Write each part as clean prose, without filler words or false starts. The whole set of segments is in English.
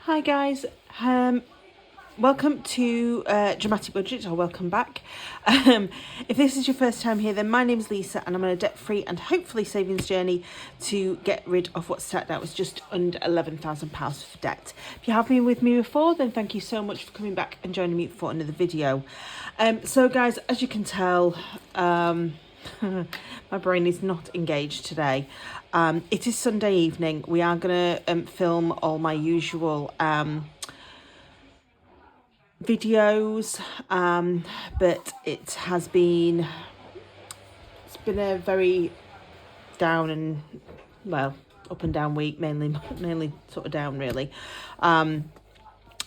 Hi guys, welcome to Dramatic Budget, or welcome back. If this is your first time here, then my name is Lisa and I'm on a debt-free and hopefully savings journey to get rid of what started out was just under £11,000 for debt. If you have been with me before, then thank you so much for coming back and joining me for another video. So guys, as you can tell, my brain is not engaged today. It is Sunday evening. We are going to film all my usual videos, but it's been a very down and, well, up and down week, mainly sort of down really.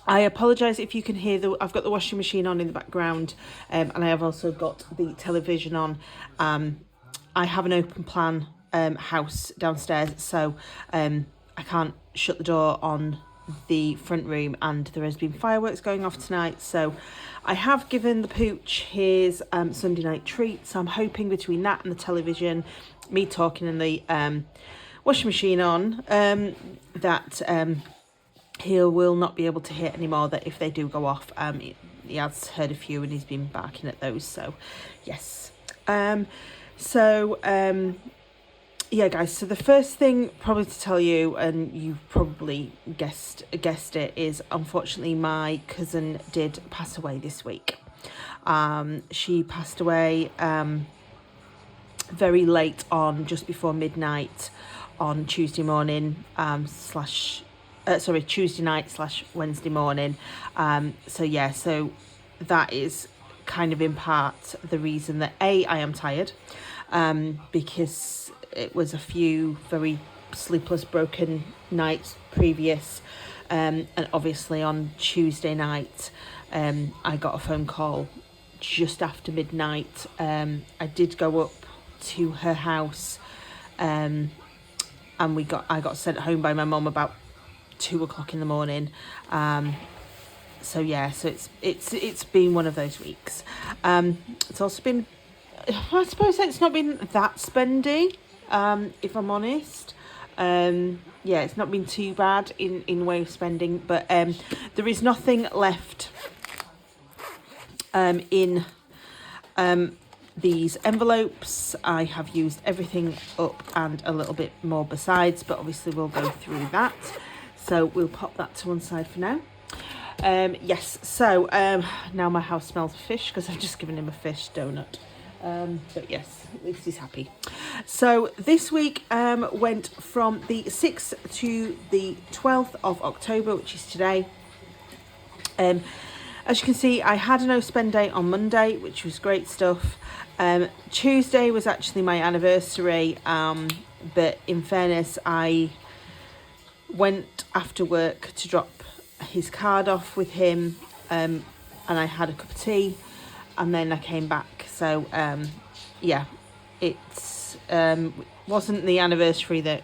I apologise if you can hear I've got the washing machine on in the background, and I have also got the television on. I have an open plan house downstairs, so I can't shut the door on the front room, and there has been fireworks going off tonight, so I have given the pooch his Sunday night treat, so I'm hoping between that and the television, me talking and the washing machine on, that he will not be able to hit anymore, that if they do go off, he has heard a few and he's been barking at those, so yes. Yeah guys, so the first thing probably to tell you, and you probably guessed it, is unfortunately my cousin did pass away this week. She passed away very late on, just before midnight on Tuesday morning, Tuesday night / Wednesday morning. So that is kind of in part the reason that I am tired, because it was a few very sleepless, broken nights previous, and obviously on Tuesday night I got a phone call just after midnight. I did go up to her house, and I got sent home by my mum about 2 o'clock in the morning. So it's been one of those weeks. It's also been, I suppose it's not been that spendy, if I'm honest. It's not been too bad in way of spending, but there is nothing left in these envelopes. I have used everything up and a little bit more besides, but obviously we'll go through that. So we'll pop that to one side for now. Now my house smells of fish because I've just given him a fish donut. But yes, at least he's happy. So this week went from the 6th to the 12th of October, which is today. As you can see, I had a no spend day on Monday, which was great stuff. Tuesday was actually my anniversary, but in fairness, I went after work to drop his card off with him, and I had a cup of tea, and then I came back. So it's wasn't the anniversary that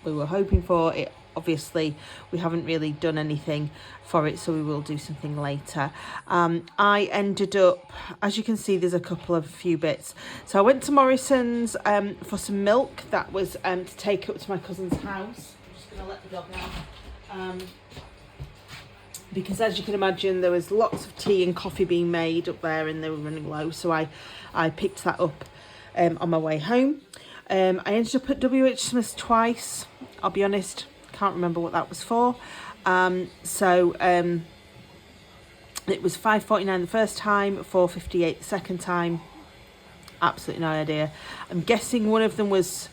we were hoping for. It obviously, we haven't really done anything for it, so we will do something later. I ended up, as you can see, there's a few bits. So I went to Morrison's for some milk that was to take up to my cousin's house. I'm just going to let the dog out. Because as you can imagine, there was lots of tea and coffee being made up there and they were running low, so I picked that up on my way home. I ended up at WH Smith's twice. I'll be honest, can't remember what that was for. It was £5.49 the first time, £4.58 the second time. Absolutely no idea. I'm guessing one of them was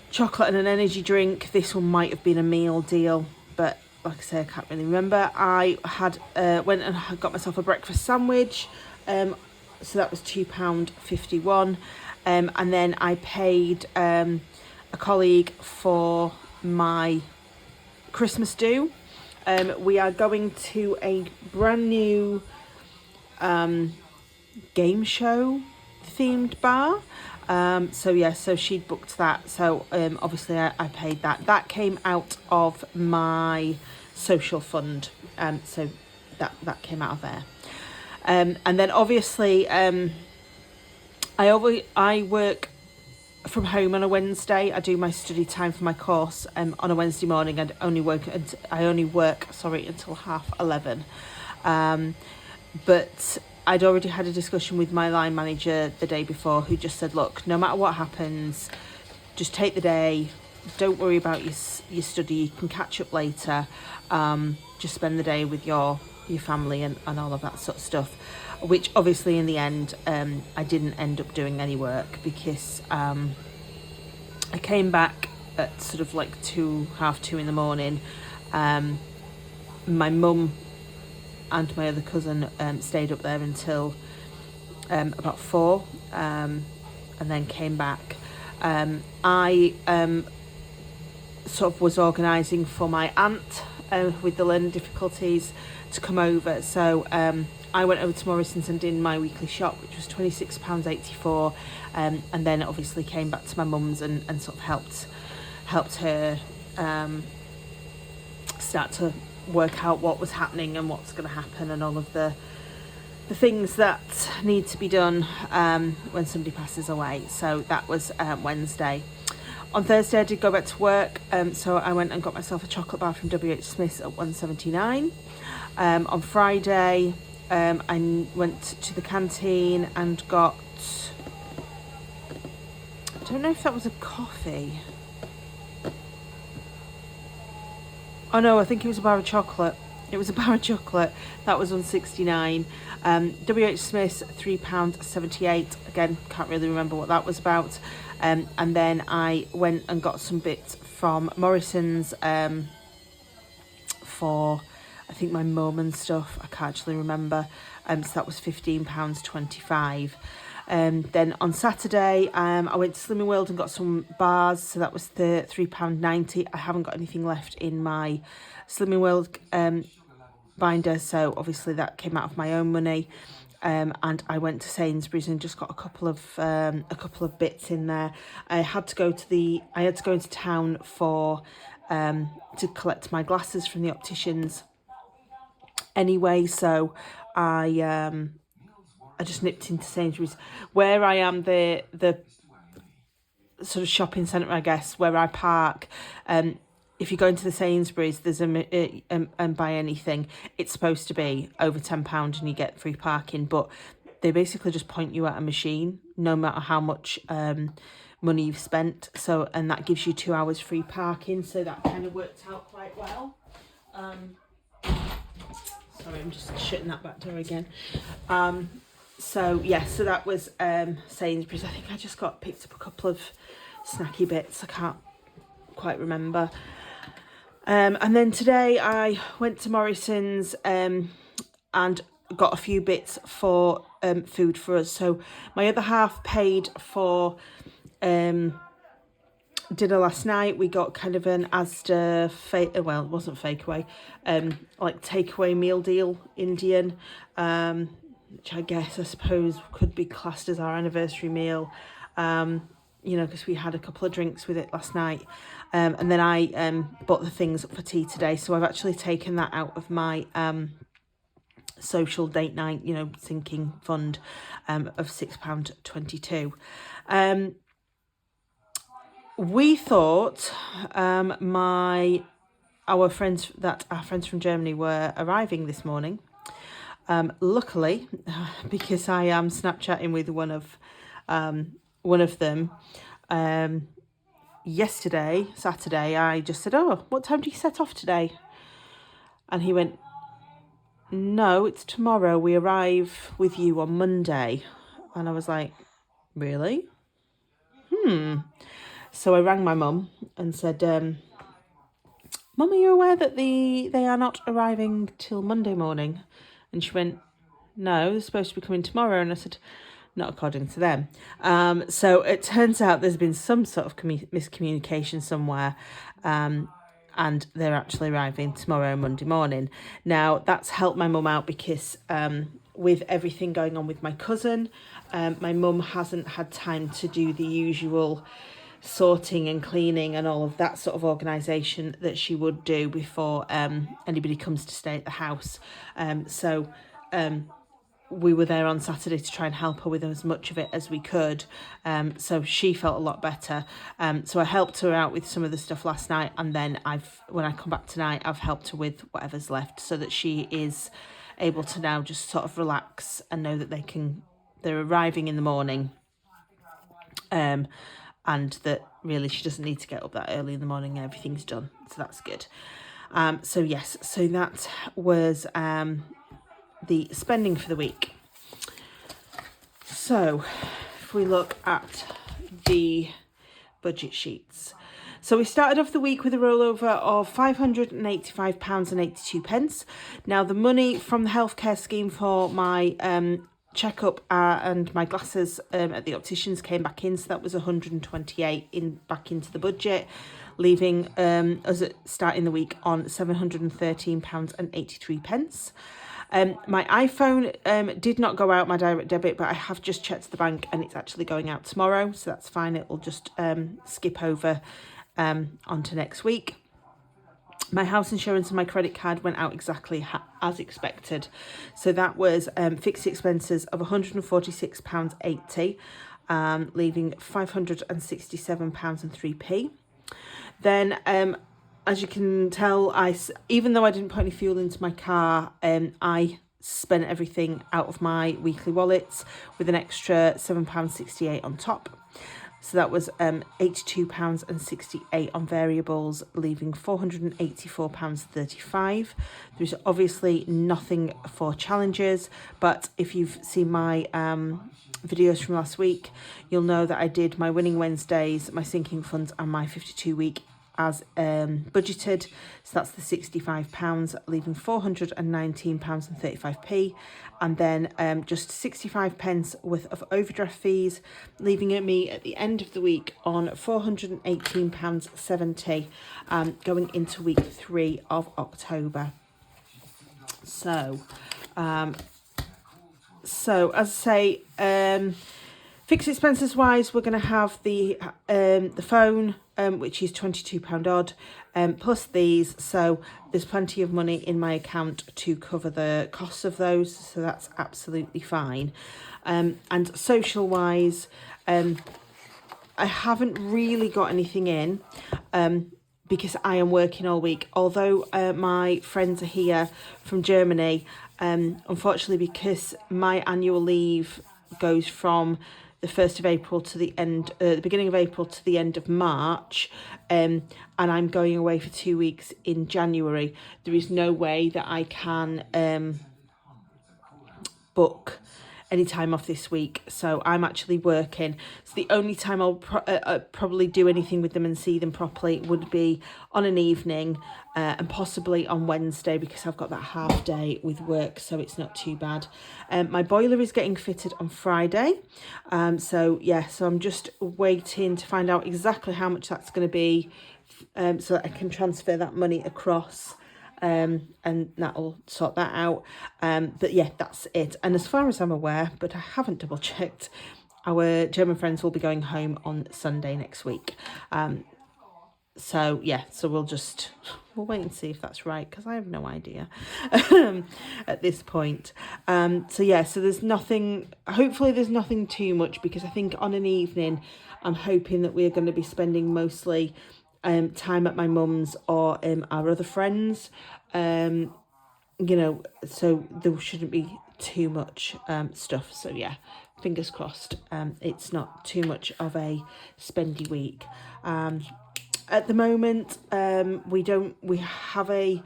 chocolate and an energy drink. This one might have been a meal deal, but like I say, I can't really remember. I had went and got myself a breakfast sandwich, so that was £2.51, and then I paid a colleague for my Christmas do. We are going to a brand new game show themed bar. So she'd booked that, so obviously I paid that. That came out of my social fund, so that came out of there. And then obviously I work from home on a Wednesday. I do my study time for my course on a Wednesday morning, and I only work until 11:30. But I'd already had a discussion with my line manager the day before, who just said, look, no matter what happens, just take the day. Don't worry about your study. You can catch up later. Just spend the day with your family and all of that sort of stuff, which obviously in the end I didn't end up doing any work, because I came back at sort of like 2:30 in the morning. My mum and my other cousin stayed up there until about 4, and then came back. I sort of was organising for my aunt with the learning difficulties to come over, so I went over to Morrison's and did my weekly shop, which was £26.84, and then obviously came back to my mum's and sort of helped her start to work out what was happening and what's going to happen, and all of the things that need to be done when somebody passes away. So that was Wednesday. On Thursday I did go back to work, so I went and got myself a chocolate bar from WH Smith's at £1.79. On Friday I went to the canteen and got, I don't know if that was a coffee. Oh no, I think it was a bar of chocolate. It was a bar of chocolate. That was £1.69. WH Smith's £3.78. Again, can't really remember what that was about. And then I went and got some bits from Morrison's for, I think, my mum and stuff. I can't actually remember. So that was £15.25. Then on Saturday, I went to Slimming World and got some bars, so that was £3.90. I haven't got anything left in my Slimming World binder, so obviously that came out of my own money. And I went to Sainsbury's and just got a couple of bits in there. I had to go into town for to collect my glasses from the opticians anyway, so I just nipped into Sainsbury's. Where I am, the sort of shopping centre, I guess, where I park, if you go into the Sainsbury's, there's and buy anything, it's supposed to be over £10 and you get free parking, but they basically just point you at a machine no matter how much money you've spent. So, and that gives you 2 hours free parking, so that kind of worked out quite well. Sorry, I'm just shutting that back door again. So yeah, so that was Sainsbury's. I think I just picked up a couple of snacky bits. I can't quite remember. And then today I went to Morrison's and got a few bits for food for us. So my other half paid for dinner last night. We got kind of an Asda well, it wasn't fake away, like takeaway meal deal, Indian, which I suppose could be classed as our anniversary meal, you know, because we had a couple of drinks with it last night. And then I bought the things for tea today, so I've actually taken that out of my social date night, you know, sinking fund of £6.22. We thought our friends from Germany were arriving this morning. Luckily, because I am Snapchatting with one of them, yesterday, Saturday, I just said, "Oh, what time do you set off today?" And he went, "No, it's tomorrow. We arrive with you on Monday." And I was like, "Really? So I rang my mum and said, "Mum, are you aware that they are not arriving till Monday morning?" And she went, "No, they're supposed to be coming tomorrow." And I said, "Not according to them." So it turns out there's been some sort of miscommunication somewhere, and they're actually arriving tomorrow, Monday morning. Now, that's helped my mum out because with everything going on with my cousin, my mum hasn't had time to do the usual sorting and cleaning and all of that sort of organisation that she would do before anybody comes to stay at the house. So we were there on Saturday to try and help her with as much of it as we could. So she felt a lot better. So I helped her out with some of the stuff last night, and then when I come back tonight, I've helped her with whatever's left so that she is able to now just sort of relax and know that they're arriving in the morning. And that really she doesn't need to get up that early in the morning and everything's done. So that's good. So yes, so that was the spending for the week. So if we look at the budget sheets. So we started off the week with a rollover of £585.82. Now the money from the healthcare scheme for my checkup and my glasses at the opticians came back in, so that was 128 back into the budget, leaving us starting the week on £713.83. My iPhone did not go out, my direct debit, but I have just checked the bank and it's actually going out tomorrow, so that's fine. It will just skip over onto next week. My house insurance and my credit card went out exactly as expected. So that was fixed expenses of £146.80, leaving £567.03. Then, as you can tell, even though I didn't put any fuel into my car, I spent everything out of my weekly wallets with an extra £7.68 on top. So that was £82.68 on variables, leaving £484.35. There's obviously nothing for challenges, but if you've seen my videos from last week, you'll know that I did my Winning Wednesdays, my sinking funds, and my 52-week as budgeted. So that's the £65, leaving £419.35, and then just 65 pence worth of overdraft fees, leaving me at the end of the week on £418.70, going into week 3 of October. So as I say, fixed expenses wise, we're going to have the phone, which is £22 odd, plus these. So there's plenty of money in my account to cover the costs of those. So that's absolutely fine. And social wise, I haven't really got anything in, because I am working all week. Although my friends are here from Germany, unfortunately, because my annual leave goes from the 1st of April to the beginning of April to the end of March, and I'm going away for 2 weeks in January, there is no way that I can book any time off this week. So I'm actually working. So the only time I'll probably do anything with them and see them properly would be on an evening, and possibly on Wednesday, because I've got that half day with work, so it's not too bad. My boiler is getting fitted on Friday. So I'm just waiting to find out exactly how much that's going to be, so that I can transfer that money across. And that'll sort that out. But yeah, that's it. And as far as I'm aware, but I haven't double checked, our German friends will be going home on Sunday next week. So we'll wait and see if that's right, because I have no idea at this point. So there's nothing, hopefully there's nothing too much, because I think on an evening, I'm hoping that we're going to be spending mostly time at my mum's or our other friends, so there shouldn't be too much stuff. So fingers crossed, it's not too much of a spendy week. At the moment, we have a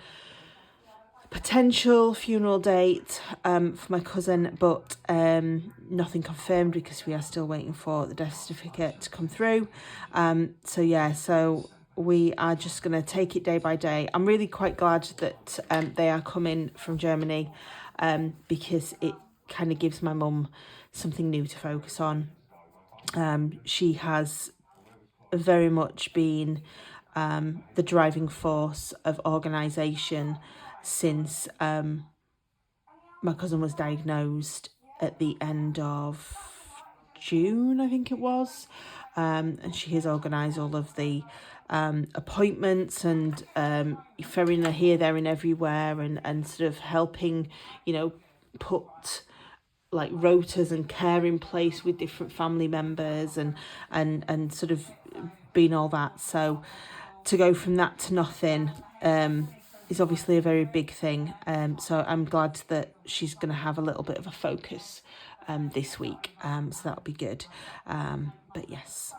potential funeral date for my cousin, but nothing confirmed, because we are still waiting for the death certificate to come through. So we are just going to take it day by day. I'm really quite glad that they are coming from Germany, because it kind of gives my mum something new to focus on. She has very much been the driving force of organisation since my cousin was diagnosed at the end of June, I think it was. And she has organised all of the appointments and ferrying her here, there and everywhere, and sort of helping, put like rotas and care in place with different family members, and sort of being all that. So to go from that to nothing is obviously a very big thing. So I'm glad that she's going to have a little bit of a focus this week. So that'll be good. But yes.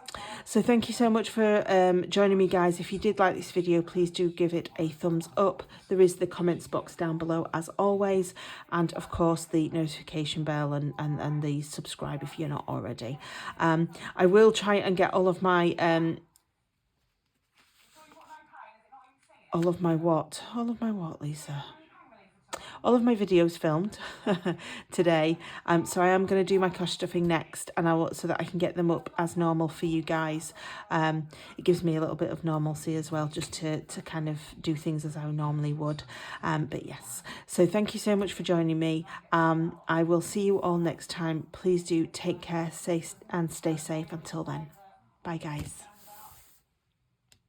So thank you so much for joining me, guys. If you did like this video, please do give it a thumbs up. There is the comments box down below as always. And of course, the notification bell and the subscribe if you're not already. I will try and get all of my what, Lisa? All of my videos filmed today. So I am going to do my cosh stuffing next, and so that I can get them up as normal for you guys. It gives me a little bit of normalcy as well, just to kind of do things as I normally would. But yes, so thank you so much for joining me. I will see you all next time. Please do take care, stay safe until then. Bye, guys.